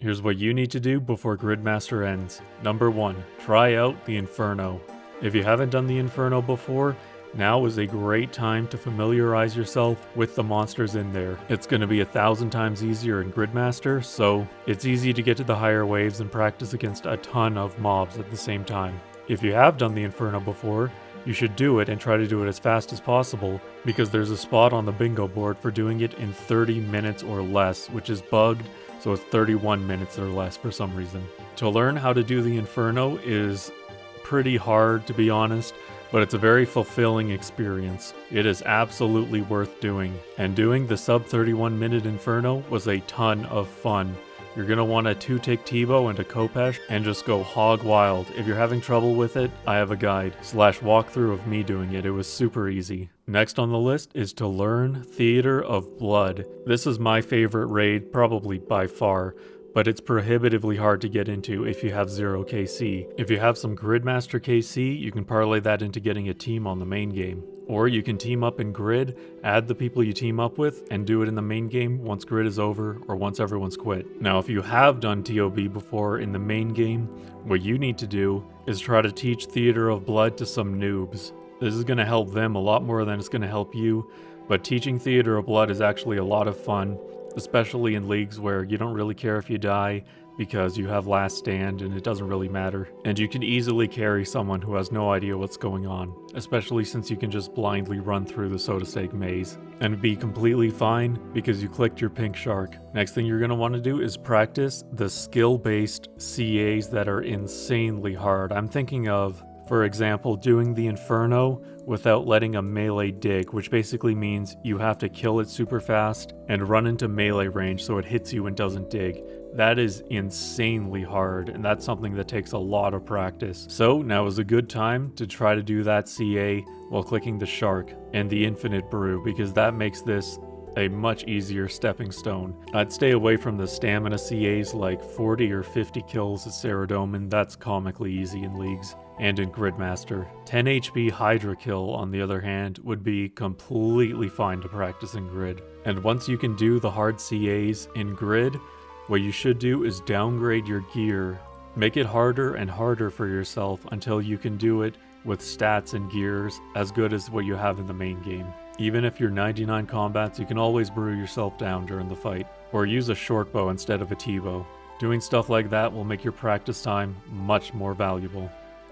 Here's what you need to do before Gridmaster ends. Number 1, try out the Inferno. If you haven't done the Inferno before, now is a great time to familiarize yourself with the monsters in there. It's going to be 1,000 times easier in Gridmaster, so it's easy to get to the higher waves and practice against a ton of mobs at the same time. If you have done the Inferno before, you should do it and try to do it as fast as possible, because there's a spot on the bingo board for doing it in 30 minutes or less, which is bugged, so it's 31 minutes or less for some reason. To learn how to do the Inferno is pretty hard, to be honest, but it's a very fulfilling experience. It is absolutely worth doing, and doing the sub 31 minute Inferno was a ton of fun. You're going to want a 2-tick Tebow and a khopesh and just go hog wild. If you're having trouble with it, I have a guide / walkthrough of me doing it. It was super easy. Next on the list is to learn Theater of Blood. This is my favorite raid, probably by far, but it's prohibitively hard to get into if you have 0 KC. If you have some Gridmaster KC, you can parlay that into getting a team on the main game. Or you can team up in Grid, add the people you team up with, and do it in the main game once Grid is over or once everyone's quit. Now, if you have done TOB before in the main game, what you need to do is try to teach Theater of Blood to some noobs. This is going to help them a lot more than it's going to help you, but teaching Theater of Blood is actually a lot of fun, especially in leagues where you don't really care if you die because you have last stand and it doesn't really matter. And you can easily carry someone who has no idea what's going on, especially since you can just blindly run through the soda steak maze and be completely fine because you clicked your pink shark. Next thing you're going to want to do is practice the skill-based CAs that are insanely hard. I'm thinking of, for example, doing the Inferno without letting a melee dig, which basically means you have to kill it super fast and run into melee range so it hits you and doesn't dig. That is insanely hard, and that's something that takes a lot of practice. So now is a good time to try to do that CA while clicking the shark and the infinite brew, because that makes this a much easier stepping stone. I'd stay away from the stamina CAs like 40 or 50 kills at Heredin, that's comically easy in leagues and in Gridmaster. 10 HP Hydra kill, on the other hand, would be completely fine to practice in Grid. And once you can do the hard CAs in Grid, what you should do is downgrade your gear. Make it harder and harder for yourself until you can do it with stats and gears as good as what you have in the main game. Even if you're 99 combats, you can always brew yourself down during the fight, or use a short bow instead of a T-bow. Doing stuff like that will make your practice time much more valuable.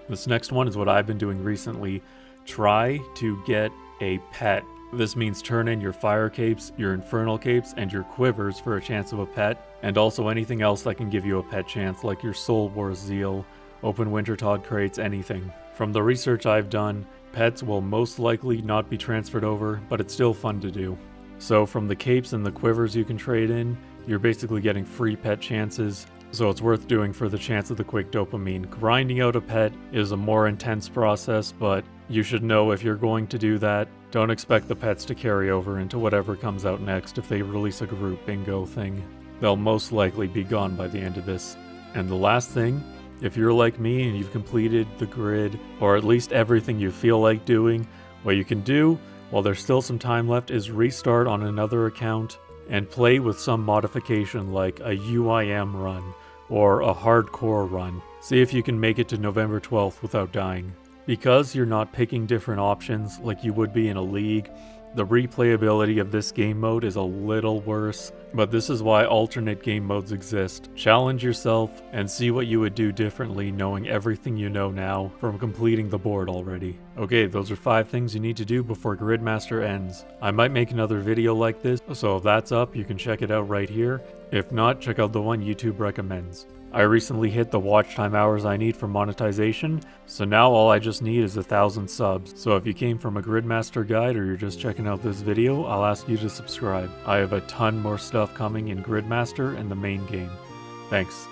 This next one is what I've been doing recently. Try to get a pet. This means turn in your fire capes, your infernal capes, and your quivers for a chance of a pet, and also anything else that can give you a pet chance, like your Soul Wars Zeal, Open Wintertod crates, anything. From the research I've done, pets will most likely not be transferred over, but it's still fun to do. So from the capes and the quivers you can trade in, you're basically getting free pet chances, so it's worth doing for the chance of the quick dopamine. Grinding out a pet is a more intense process, but you should know if you're going to do that, don't expect the pets to carry over into whatever comes out next if they release a group bingo thing. They'll most likely be gone by the end of this. And the last thing, if you're like me and you've completed the Grid, or at least everything you feel like doing, what you can do, while there's still some time left, is restart on another account and play with some modification like a UIM run or a hardcore run. See if you can make it to November 12th without dying. Because you're not picking different options like you would be in a league, the replayability of this game mode is a little worse, but this is why alternate game modes exist. Challenge yourself and see what you would do differently knowing everything you know now from completing the board already. Okay, those are 5 things you need to do before Gridmaster ends. I might make another video like this, so if that's up, you can check it out right here. If not, check out the one YouTube recommends. I recently hit the watch time hours I need for monetization, so now all I just need is 1,000 subs. So if you came from a Gridmaster guide or you're just checking out this video, I'll ask you to subscribe. I have a ton more stuff coming in Gridmaster and the main game. Thanks.